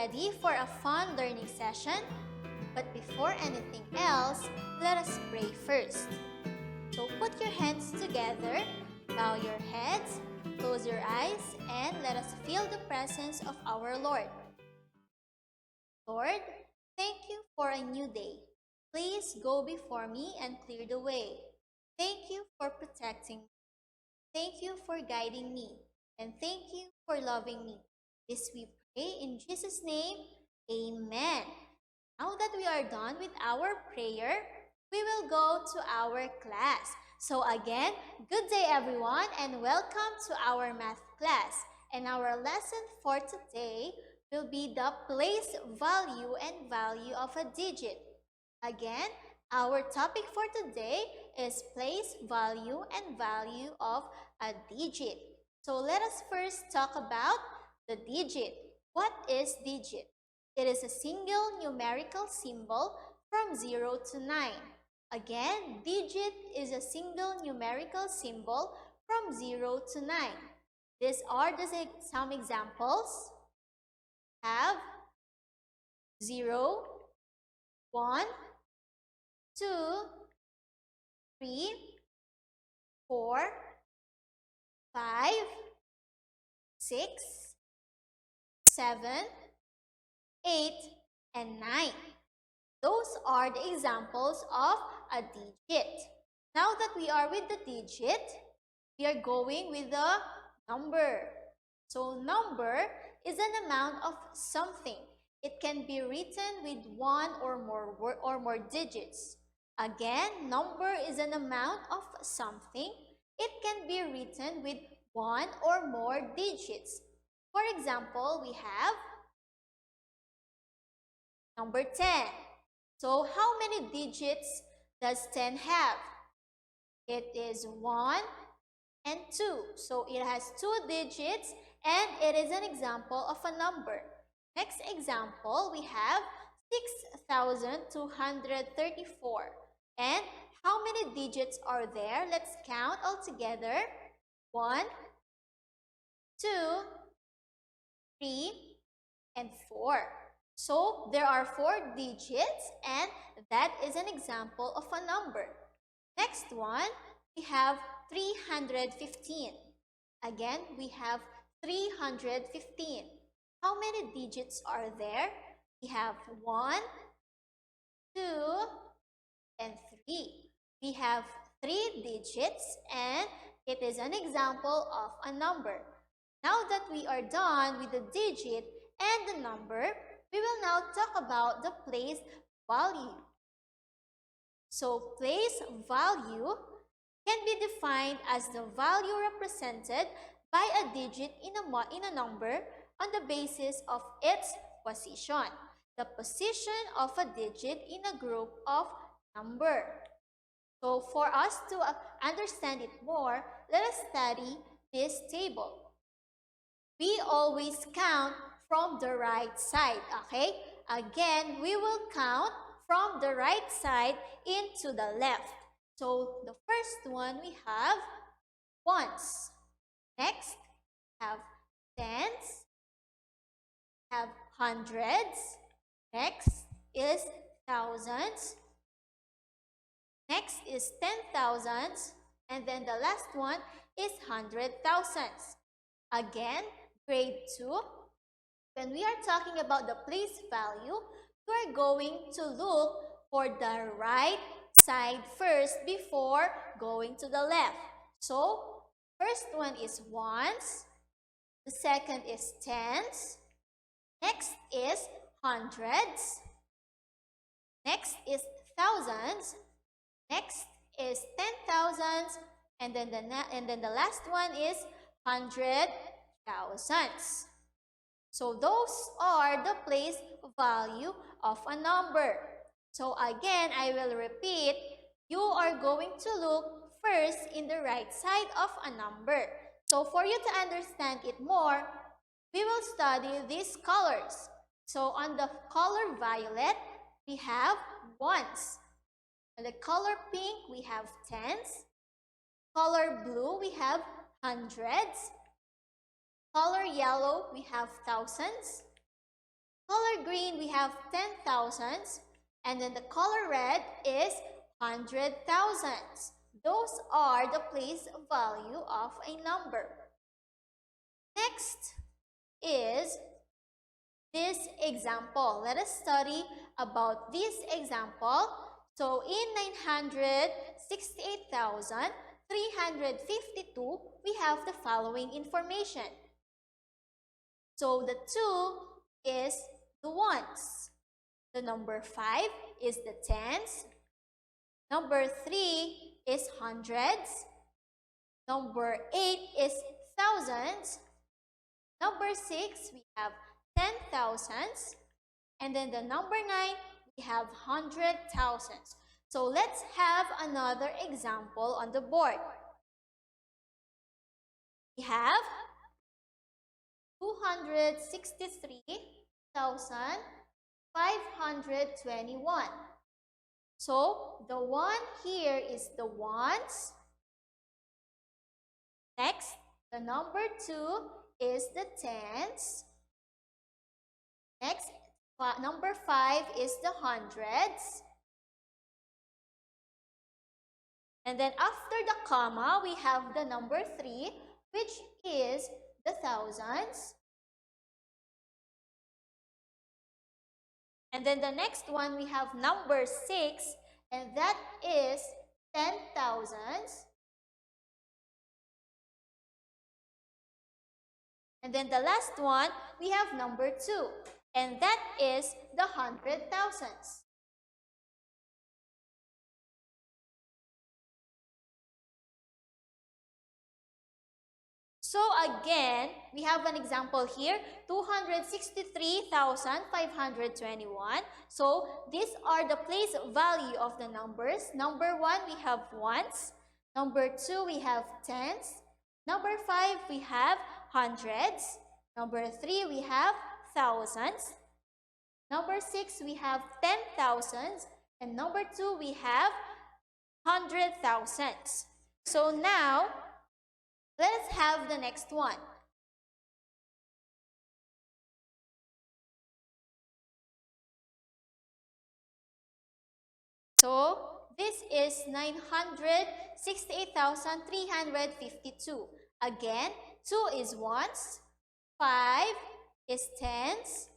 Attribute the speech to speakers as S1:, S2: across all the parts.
S1: ready for a fun learning session? But before anything else, let us pray first. So put your hands together, bow your heads, close your eyes, and let us feel the presence of our Lord. Lord, thank you for a new day. Please go before me and clear the way. Thank you for protecting me. Thank you for guiding me. And thank you for loving me. This we pray in Jesus' name. Amen. Now that we are done with our prayer, we will go to our class. So again, good day everyone and welcome to our math class. And our lesson for today will be the place value and value of a digit. Again, our topic for today is place value and value of a digit. So let us first talk about the digit. What is digit? It is a single numerical symbol from 0 to 9. Again, digit is a single numerical symbol from 0 to 9. These are some examples. Have 0, 1, 2, 3, 4, 5, 6, 7, 8, and 9. Those are the examples of a digit. Now that we are with the digit, we are going with the number. So number is an amount of something. It can be written with one or more digits. Again, number is an amount of something. It can be written with one or more digits. For example, we have number 10. So how many digits does 10 have? It is 1 and 2. So it has 2 digits and it is an example of a number. Next example, we have 6,234. And how many digits are there? Let's count all together. 1, 2, 3, and 4. So there are 4 digits and that is an example of a number. Next one, we have 315. Again, we have 315. How many digits are there? We have 1, 2, and 3. We have 3 digits and it is an example of a number. Now that we are done with the digit and the number, we will now talk about the place value. So place value can be defined as the value represented by a digit in a number on the basis of its position. The position of a digit in a group of number. So for us to understand it more, let us study this table. We always count from the right side, okay? Again, we will count from the right side into the left. So the first one we have ones. Next, have tens, have hundreds. Next is thousands. Next is 10,000s. And then the last one is 100,000s. Again, grade 2. When we are talking about the place value, we are going to look for the right side first before going to the left. So, first one is ones. The second is tens. Next is hundreds. Next is thousands. Next is 10,000s. And then the last one is 100,000s. So those are the place value of a number. So again, I will repeat, you are going to look first in the right side of a number. So for you to understand it more, we will study these colors. So on the color violet, we have ones. On the color pink, we have tens. Color blue, we have hundreds. Color yellow, we have thousands. Color green, we have 10,000s. And then the color red is 100,000s. Those are the place value of a number. Next is this example. Let us study about this example. So in 968,352, we have the following information. So the 2 is the ones. The number 5 is the tens. Number 3 is hundreds. Number 8 is thousands. Number 6, we have 10,000s. And then the number 9, we have 100,000s. So let's have another example on the board. We have 263,521. So the 1 here is the ones. Next, the number 2 is the tens. Next, number 5 is the hundreds. And then after the comma, we have the number 3, which is the thousands. And then the next one, we have number 6, and that is 10,000s. And then the last one, we have number 2, and that is the 100,000s. So again, we have an example here, 263,521. So these are the place value of the numbers. Number 1, we have ones. Number 2, we have tens. Number 5, we have hundreds. Number 3, we have thousands. Number 6, we have 10,000s. And number 2, we have 100,000s. So now, let us have the next one. So this is 968,352. Again, 2 is ones, 5 is tens,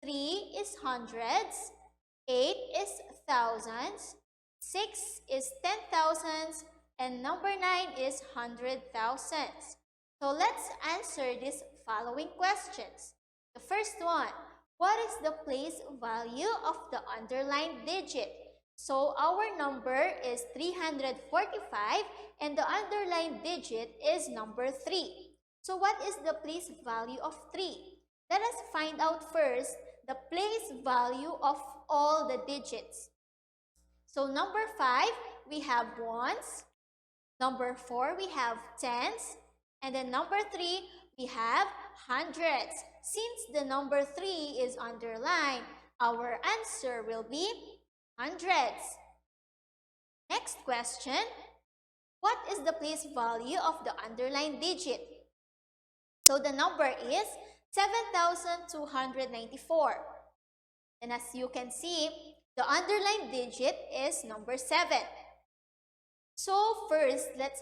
S1: 3 is hundreds, 8 is thousands, 6 is 10,000s, and number 9 is 100,000s. So let's answer these following questions. The first one, what is the place value of the underlined digit? So our number is 345 and the underlined digit is number 3. So what is the place value of 3? Let us find out first the place value of all the digits. So number 5, we have ones. Number 4, we have tens. And then number 3, we have hundreds. Since the number 3 is underlined, our answer will be hundreds. Next question, what is the place value of the underlined digit? So the number is 7,294. And as you can see, the underlined digit is number 7. So first, let's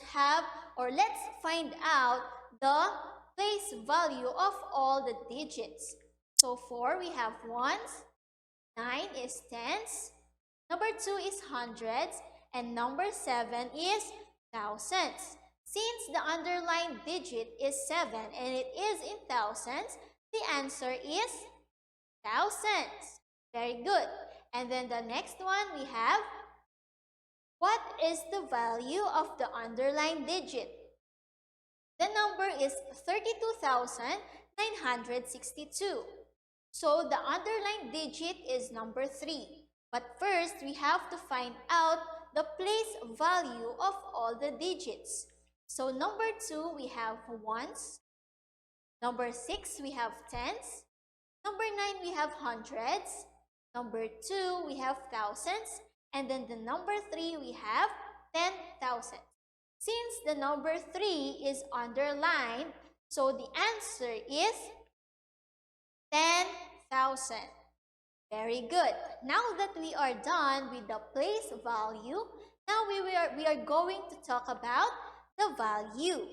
S1: find out the place value of all the digits. So 4, we have ones, 9 is tens, number 2 is hundreds, and number 7 is thousands. Since the underlined digit is 7 and it is in thousands, the answer is thousands. Very good. And then the next one we have, what is the value of the underlined digit? The number is 32,962. So the underlined digit is number 3. But first, we have to find out the place value of all the digits. So number 2, we have ones. Number 6, we have tens. Number 9, we have hundreds. Number 2, we have thousands. And then the number 3, we have 10,000. Since the number 3 is underlined, so the answer is 10,000. Very good. Now that we are done with the place value, now we are going to talk about the value.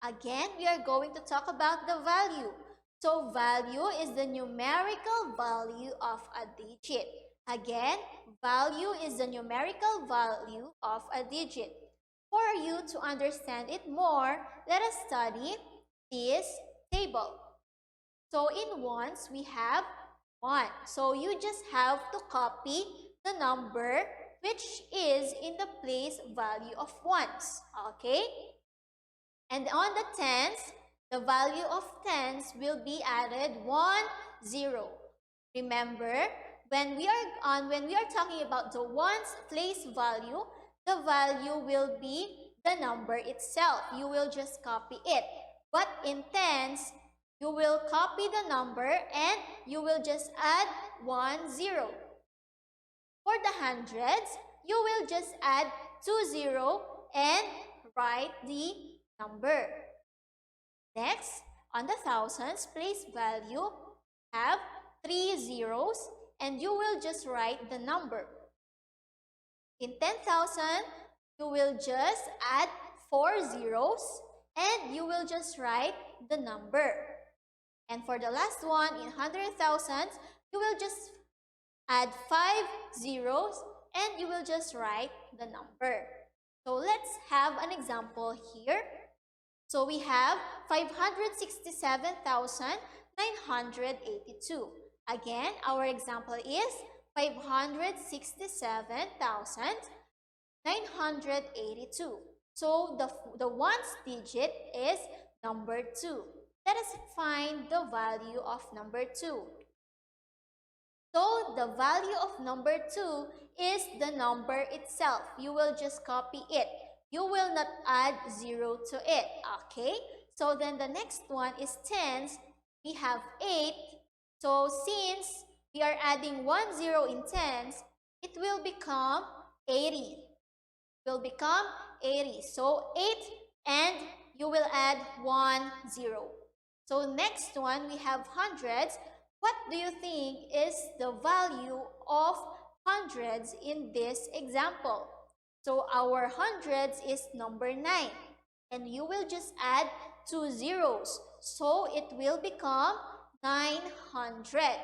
S1: Again, we are going to talk about the value. So value is the numerical value of a digit. Again, value is the numerical value of a digit. For you to understand it more, let us study this table. So in ones, we have 1. So you just have to copy the number which is in the place value of ones. Okay? And on the tens, the value of tens will be added 1, 0. Remember, when we are talking about the ones place value, the value will be the number itself. You will just copy it. But in tens, you will copy the number and you will just add 1, 0. For the hundreds, you will just add 2, 0 and write the number. Next, on the thousands, place value have 3 zeros and you will just write the number. In 10,000, you will just add 4 zeros and you will just write the number. And for the last one, in 100,000, you will just add 5 zeros and you will just write the number. So let's have an example here. So we have 567,982. Again, our example is 567,982. So the ones digit is number 2. Let us find the value of number 2. So the value of number 2 is the number itself. You will just copy it. You will not add 0 to it. Okay? So then the next one is tens. We have 8. So since we are adding 1 0 in tens, it will become 80. It will become 80. So 8 and you will add 1 0. So next one, we have hundreds. What do you think is the value of hundreds in this example? So our hundreds is number 9. And you will just add 2 zeros. So it will become 900.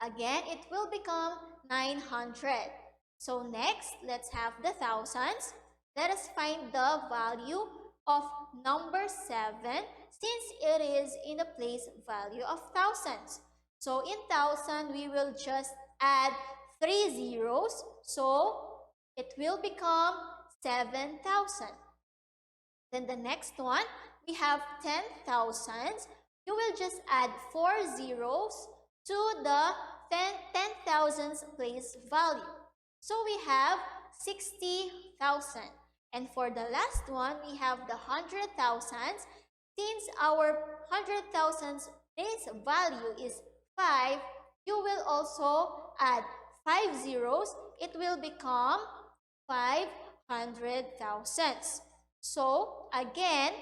S1: Again, it will become 900. So next, let's have the thousands. Let us find the value of number 7 since it is in the place value of thousands. So in thousand, we will just add 3 zeros. So it will become 7,000. Then the next one, we have 10,000. You will just add 4 zeros to the 10,000's place value. So we have 60,000. And for the last one, we have the 100,000. Since our 100,000's place value is 5, you will also add 5 zeros. It will become 500,000. So again,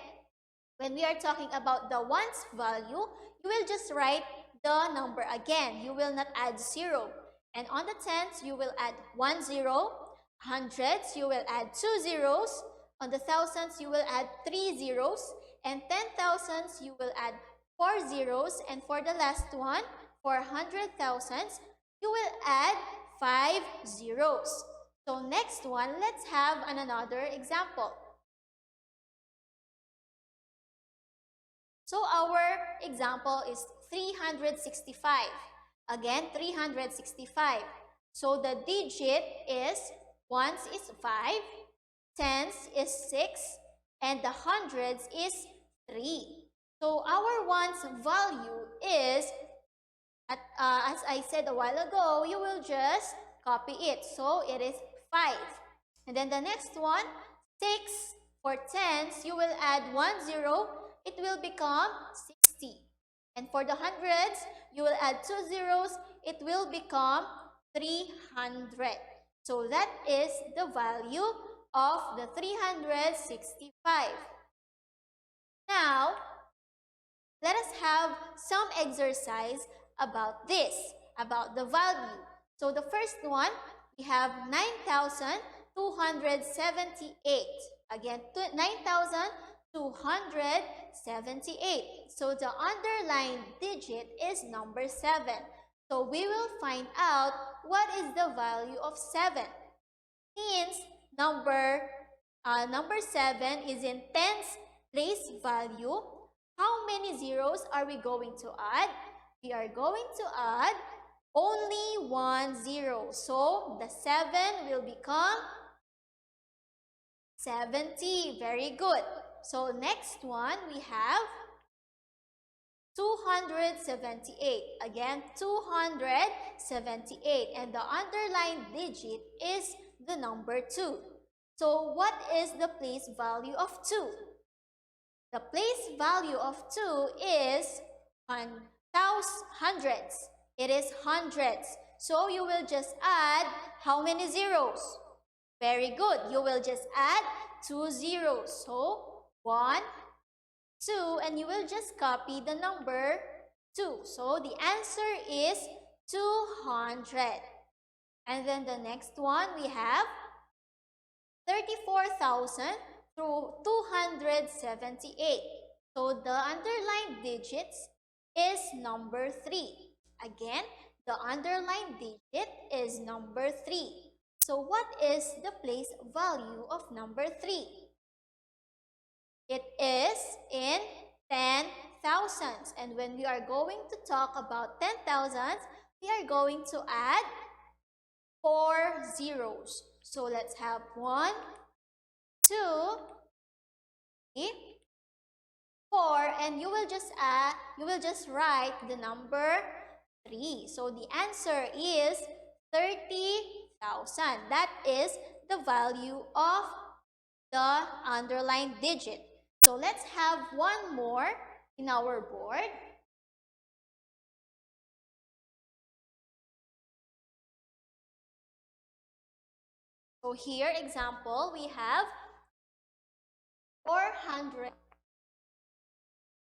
S1: when we are talking about the ones value, you will just write the number again. You will not add 0. And on the tens, you will add 1 0. Hundreds, you will add 2 zeros. On the thousands, you will add 3 zeros. And 10,000s, you will add 4 zeros. And for the last one, for 100,000s, you will add 5 zeros. So next one, let's have another example. So our example is 365. Again, 365. So the digit is ones is 5, tens is 6, and the hundreds is 3. So our ones value is, as I said a while ago, you will just copy it. So it is 5. And then the next one, 6. For tens, you will add 1 0. It will become 60. And for the hundreds, you will add 2 zeros. It will become 300. So that is the value of the 365. Now, let us have some exercise about this, about the value. So the first one, we have 9,278. Again, 9,278. So the underlined digit is number 7. So we will find out what is the value of 7. Since number 7 is in tens place value, how many zeros are we going to add? We are going to add only 1 0. So the 7 will become 70. Very good. So next one we have 278. Again, 278. And the underlined digit is the number 2. So what is the place value of 2? The place value of 2 is hundreds. It is hundreds. So you will just add how many zeros? Very good. You will just add 2 zeros. So 1, 2, and you will just copy the number 2. So the answer is 200. And then the next one we have 34,278. So the underlined digits is number 3. Again, the underlined digit is number 3. So what is the place value of number 3? It is in 10,000s. And when we are going to talk about 10,000s, we are going to add 4 zeros. So let's have 1, 2, 3, 4, and you will just write the number 3. So the answer is 30,000. That is the value of the underlined digit. So let's have one more in our board. So here, example, we have 400.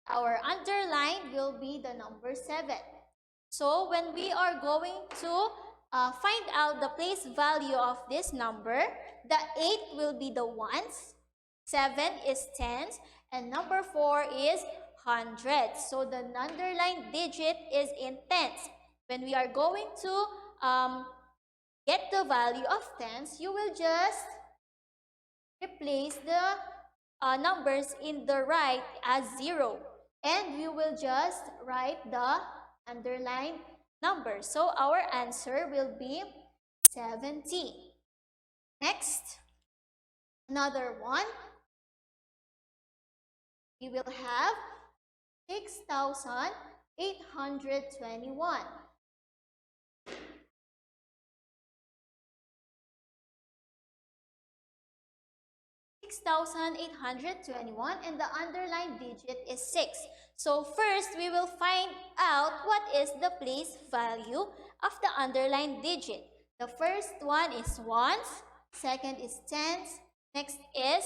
S1: Our underline will be the number 7. So when we are going to find out the place value of this number, the 8 will be the ones, 7 is tens, and number 4 is hundreds. So the underlined digit is in tens. When we are going to get the value of tens, you will just replace the numbers in the right as 0. And we will just write the underlined number. So our answer will be 70. Next, another one. We will have 6,821. 6,821, and the underlined digit is 6. So first, we will find out what is the place value of the underlined digit. The first one is ones, second is tens, next is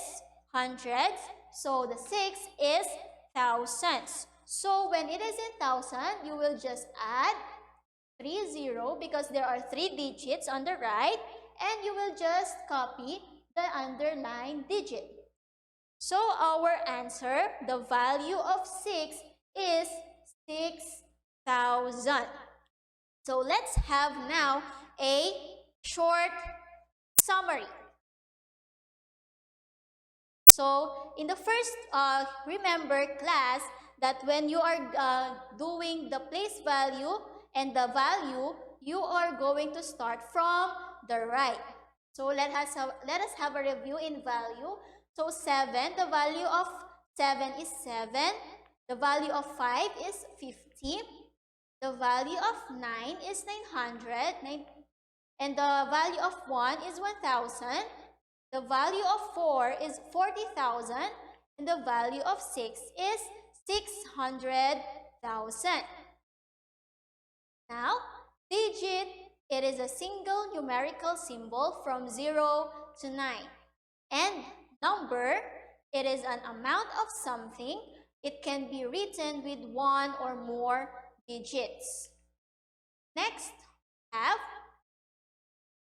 S1: hundreds, so the 6 is thousands. So when it is in thousand, you will just add 30 because there are 3 digits on the right, and you will just copy the underlined digit. So our answer, the value of 6 is 6,000. So let's have now a short summary. So in the first, remember class that when you are doing the place value and the value, you are going to start from the right. So let us have a review in value. So 7, the value of 7 is 7. The value of 5 is 50. The value of 9 is 900. And the value of 1 is 1,000. The value of 4 is 40,000. And the value of 6 is 600,000. Now, digit, it is a single numerical symbol from 0 to 9. And number, it is an amount of something it can be written with one or more digits. Next, have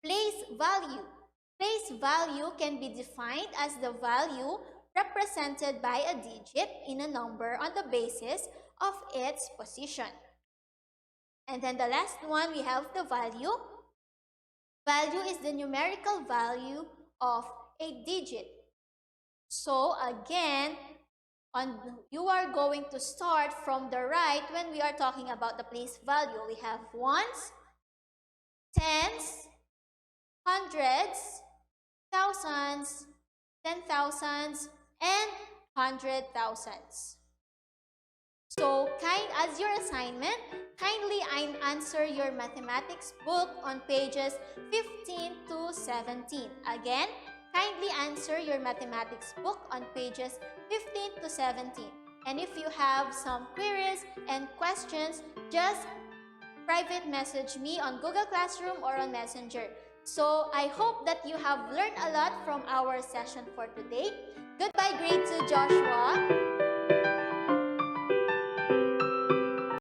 S1: place value. Place value can be defined as the value represented by a digit in a number on the basis of its position. And then the last one, we have the value. Value is the numerical value of a digit. So again, you are going to start from the right when we are talking about the place value. We have ones, tens, hundreds, thousands, 10,000s, and 100,000s. So, as your assignment, kindly answer your mathematics book on pages 15 to 17. Again, kindly answer your mathematics book on pages 15 to 17. And if you have some queries and questions, just private message me on Google Classroom or on Messenger. So, I hope that you have learned a lot from our session for today. Goodbye, grade 2 Joshua.